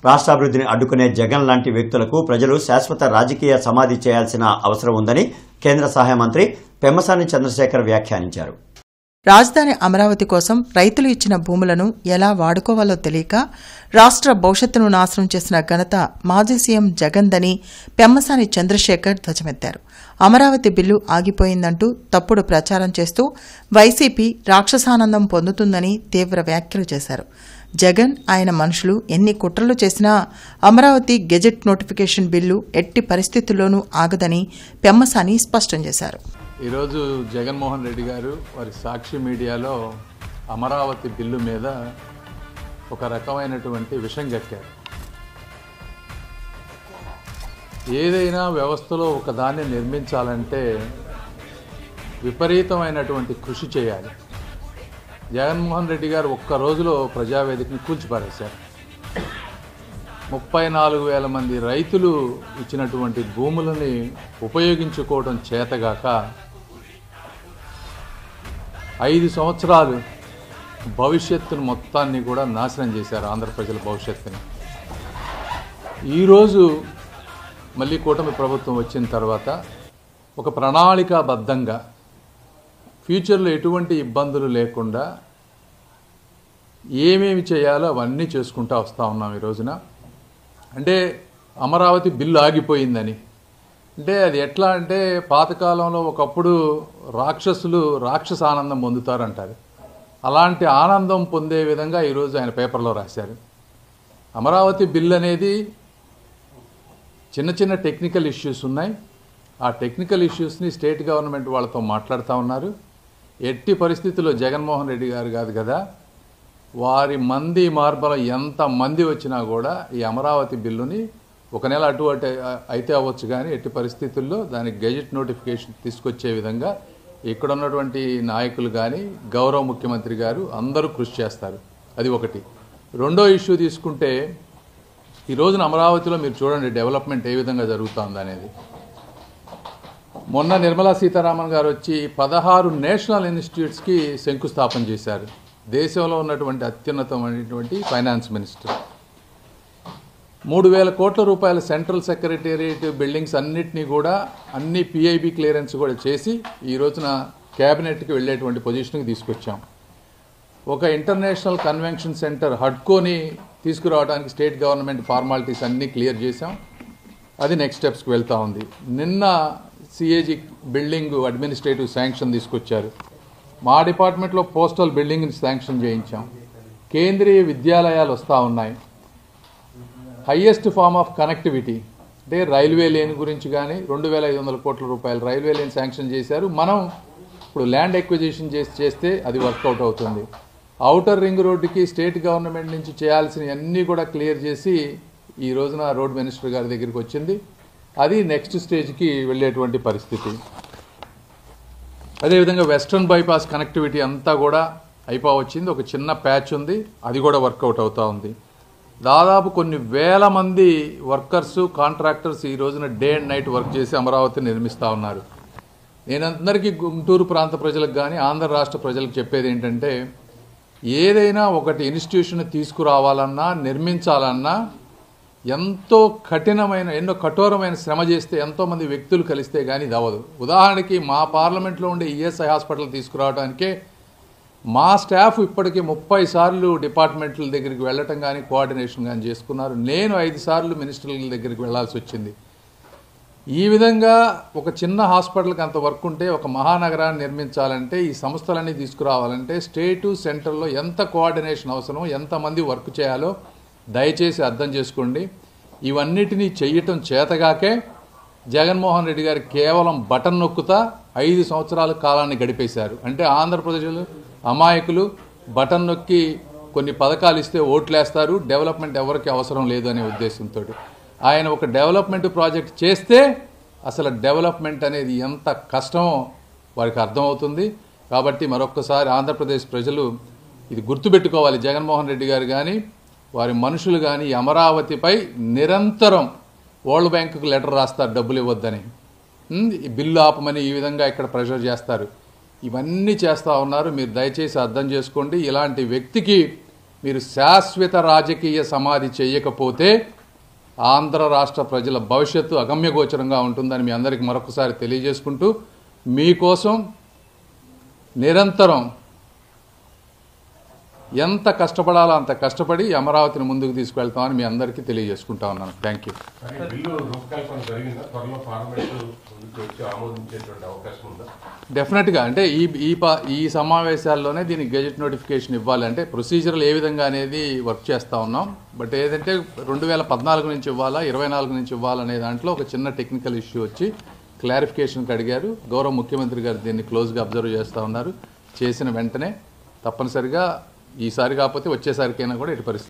రాష్ట్రాభివృద్ధిని అడ్డుకునే జగన్ లాంటి వ్యక్తులకు ప్రజలు శాశ్వత రాజకీయ సమాధి చేయాల్సిన అవసరం ఉందని కేంద్ర సహాయ మంత్రి పెమ్మసాని చంద్రశేఖర్ వ్యాఖ్యానించారు. రాజధాని అమరావతి కోసం రైతులు ఇచ్చిన భూములను ఎలా వాడుకోవాలో తెలియక రాష్ట్ర భవిష్యత్తును నాశనం చేసిన ఘనత మాజీ సీఎం జగన్దని పెమ్మసాని చంద్రశేఖర్ ధ్వజమెత్తారు. అమరావతి బిల్లు ఆగిపోయిందంటూ తప్పుడు ప్రచారం చేస్తూ వైసీపీ రాక్షసానందం పొందుతుందని తీవ్ర వ్యాఖ్యలు చేశారు. జగన్ ఆయన మనుషులు ఎన్ని కుట్రలు చేసినా అమరావతి గెజెట్ నోటిఫికేషన్ బిల్లు ఎట్టి పరిస్థితుల్లోనూ ఆగదని పెమ్మసాని స్పష్టం చేశారు. ఈరోజు జగన్మోహన్ రెడ్డి గారు వారి సాక్షి మీడియాలో అమరావతి బిల్లు మీద ఒక రకమైనటువంటి విషం కక్కారు. ఏదైనా వ్యవస్థలో ఒకదాన్ని నిర్మించాలంటే విపరీతమైనటువంటి కృషి చేయాలి. జగన్మోహన్ రెడ్డి గారు ఒక్క రోజులో ప్రజావేదికని కూల్చిపారేశారు. 34,000 మంది రైతులు ఇచ్చినటువంటి భూములని ఉపయోగించుకోవడం చేతగాక 5 సంవత్సరాలు భవిష్యత్తును మొత్తాన్ని కూడా నాశనం చేశారు. ఆంధ్ర ప్రజల భవిష్యత్తుని. ఈరోజు మళ్ళీ కూటమి ప్రభుత్వం వచ్చిన తర్వాత ఒక ప్రణాళికాబద్ధంగా ఫ్యూచర్లో ఎటువంటి ఇబ్బందులు లేకుండా ఏమేమి చేయాలో అవన్నీ చేసుకుంటూ వస్తూ ఉన్నాం. ఈ రోజున అంటే అమరావతి బిల్లు ఆగిపోయిందని అంటే అది ఎట్లా అంటే పాతకాలంలో ఒకప్పుడు రాక్షసులు రాక్షస ఆనందం పొందుతారంటారు. అలాంటి ఆనందం పొందే విధంగా ఈరోజు ఆయన పేపర్లో రాశారు. అమరావతి బిల్ అనేది చిన్న చిన్న టెక్నికల్ ఇష్యూస్ ఉన్నాయి. ఆ టెక్నికల్ ఇష్యూస్ని స్టేట్ గవర్నమెంట్ వాళ్ళతో మాట్లాడుతూ ఉన్నారు. ఎట్టి పరిస్థితుల్లో జగన్మోహన్ రెడ్డి గారు కాదు కదా, వారి మంది మార్బలం ఎంత మంది వచ్చినా కూడా ఈ అమరావతి బిల్లుని ఒక నెల అటు అయితే అవ్వచ్చు, కానీ ఎట్టి పరిస్థితుల్లో దానికి గెజెట్ నోటిఫికేషన్ తీసుకొచ్చే విధంగా ఇక్కడ ఉన్నటువంటి నాయకులు కానీ గౌరవ ముఖ్యమంత్రి గారు అందరూ కృషి చేస్తారు. అది ఒకటి. రెండో ఇష్యూ తీసుకుంటే ఈ రోజున అమరావతిలో మీరు చూడండి డెవలప్మెంట్ ఏ విధంగా జరుగుతుంది అనేది. మొన్న నిర్మలా సీతారామన్ గారు వచ్చి 16 నేషనల్ ఇన్స్టిట్యూట్స్కి శంకుస్థాపన చేశారు. దేశంలో ఉన్నటువంటి అత్యున్నతమైనటువంటి ఫైనాన్స్ మినిస్టర్. 3,000 కోట్ల రూపాయల సెంట్రల్ సెక్రటేరియట్ బిల్డింగ్స్ అన్నిటినీ కూడా అన్ని పిఐబి క్లియరెన్స్ కూడా చేసి ఈ రోజున క్యాబినెట్కి వెళ్ళేటువంటి పొజిషన్కి తీసుకొచ్చాం. ఒక ఇంటర్నేషనల్ కన్వెన్షన్ సెంటర్ హడ్కోని తీసుకురావడానికి స్టేట్ గవర్నమెంట్ ఫార్మాలిటీస్ అన్నీ క్లియర్ చేశాం. అది నెక్స్ట్ స్టెప్స్కి వెళ్తూ ఉంది. నిన్న సిఏజీ బిల్డింగ్ అడ్మినిస్ట్రేటివ్ శాంక్షన్ తీసుకొచ్చారు. మా డిపార్ట్మెంట్లో పోస్టల్ బిల్డింగ్ని శాంక్షన్ చేయించాం. కేంద్రీయ విద్యాలయాలు వస్తూ ఉన్నాయి. హయ్యెస్ట్ ఫార్మ్ ఆఫ్ కనెక్టివిటీ అంటే రైల్వే లేన్ గురించి కానీ 2,500 కోట్ల రూపాయలు రైల్వే లేన్ శాంక్షన్ చేశారు. మనం ఇప్పుడు ల్యాండ్ ఎక్విజిషన్ చేస్తే అది వర్కౌట్ అవుతుంది. ఔటర్ రింగ్ రోడ్డుకి స్టేట్ గవర్నమెంట్ నుంచి చేయాల్సినవి అన్నీ కూడా క్లియర్ చేసి ఈ రోజున రోడ్ మినిస్టర్ గారి దగ్గరికి వచ్చింది. అది నెక్స్ట్ స్టేజ్కి వెళ్ళేటువంటి పరిస్థితి. అదేవిధంగా వెస్ట్రన్ బైపాస్ కనెక్టివిటీ అంతా కూడా అయిపోవచ్చింది. ఒక చిన్న ప్యాచ్ ఉంది, అది కూడా వర్కౌట్ అవుతూ ఉంది. దాదాపు కొన్ని వేల మంది వర్కర్సు కాంట్రాక్టర్స్ ఈ రోజున డే అండ్ నైట్ వర్క్ చేసి అమరావతిని నిర్మిస్తూ ఉన్నారు. నేను అందరికీ గుంటూరు ప్రాంత ప్రజలకు కానీ ఆంధ్ర రాష్ట్ర ప్రజలకు చెప్పేది ఏంటంటే, ఏదైనా ఒకటి ఇన్స్టిట్యూషన్ తీసుకురావాలన్నా నిర్మించాలన్నా ఎంతో ఎన్నో కఠోరమైన శ్రమ చేస్తే ఎంతోమంది వ్యక్తులు కలిస్తే కానీ ఇది అవ్వదు. ఉదాహరణకి మా పార్లమెంట్లో ఉండే ఈఎస్ఐ హాస్పిటల్ తీసుకురావడానికే మా స్టాఫ్ ఇప్పటికీ 30 సార్లు డిపార్ట్మెంట్ల దగ్గరికి వెళ్ళటం కానీ కోఆర్డినేషన్ కానీ చేసుకున్నారు. నేను 5 సార్లు మినిస్టర్ల దగ్గరికి వెళ్లాల్సి వచ్చింది. ఈ విధంగా ఒక చిన్న హాస్పిటల్కి అంత వర్క్ ఉంటే ఒక మహానగరాన్ని నిర్మించాలంటే ఈ సంస్థలన్నీ తీసుకురావాలంటే స్టేటు సెంట్రల్లో ఎంత కోఆర్డినేషన్ అవసరమో ఎంతమంది వర్క్ చేయాలో దయచేసి అర్థం చేసుకోండి. ఇవన్నిటినీ చెయ్యటం చేతగాకే జగన్మోహన్ రెడ్డి గారు కేవలం బటన్ నొక్కుతా 5 సంవత్సరాల కాలాన్ని గడిపేశారు. అంటే ఆంధ్రప్రదేశ్లో అమాయకులు బటన్ నొక్కి కొన్ని పథకాలు ఇస్తే ఓట్లేస్తారు, డెవలప్మెంట్ ఎవరికి అవసరం లేదు అనే ఉద్దేశంతో ఆయన ఒక డెవలప్మెంట్ ప్రాజెక్ట్ చేస్తే అసలు డెవలప్మెంట్ అనేది ఎంత కష్టమో వారికి అర్థమవుతుంది. కాబట్టి మరొక్కసారి ఆంధ్రప్రదేశ్ ప్రజలు ఇది గుర్తుపెట్టుకోవాలి. జగన్మోహన్ రెడ్డి గారు కానీ వారి మనుషులు కానీ అమరావతిపై నిరంతరం వరల్డ్ బ్యాంకుకు లెటర్ రాస్తారు డబ్బులు ఇవ్వద్దని, బిల్లు ఆపమని ఈ విధంగా ఇక్కడ ప్రెషర్ చేస్తారు. ఇవన్నీ చేస్తూ ఉన్నారు. మీరు దయచేసి అర్థం చేసుకోండి. ఇలాంటి వ్యక్తికి మీరు శాశ్వత రాజకీయ సమాధి చేయకపోతే ఆంధ్ర రాష్ట్ర ప్రజల భవిష్యత్తు అగమ్యగోచరంగా ఉంటుందని మీ అందరికీ మరొకసారి తెలియజేసుకుంటూ మీకోసం నిరంతరం ఎంత కష్టపడాలో అంత కష్టపడి అమరావతిని ముందుకు తీసుకువెళ్తామని మీ అందరికీ తెలియజేసుకుంటా ఉన్నాను. Thank you. డెఫినెట్గా అంటే ఈ సమావేశాల్లోనే దీనికి గెజెట్ నోటిఫికేషన్ ఇవ్వాలి. అంటే ప్రొసీజర్లు ఏ విధంగా అనేది వర్క్ చేస్తూ ఉన్నాం. బట్ ఏదంటే 2014 నుంచి ఇవ్వాలా 24 నుంచి ఇవ్వాలనే దాంట్లో ఒక చిన్న టెక్నికల్ ఇష్యూ వచ్చి క్లారిఫికేషన్కి అడిగారు. గౌరవ ముఖ్యమంత్రి గారు దీన్ని క్లోజ్గా అబ్జర్వ్ చేస్తూ ఉన్నారు. చేసిన వెంటనే తప్పనిసరిగా ఈసారి కాకపోతే వచ్చేసరికైనా కూడా ఇటు పరిస్థితి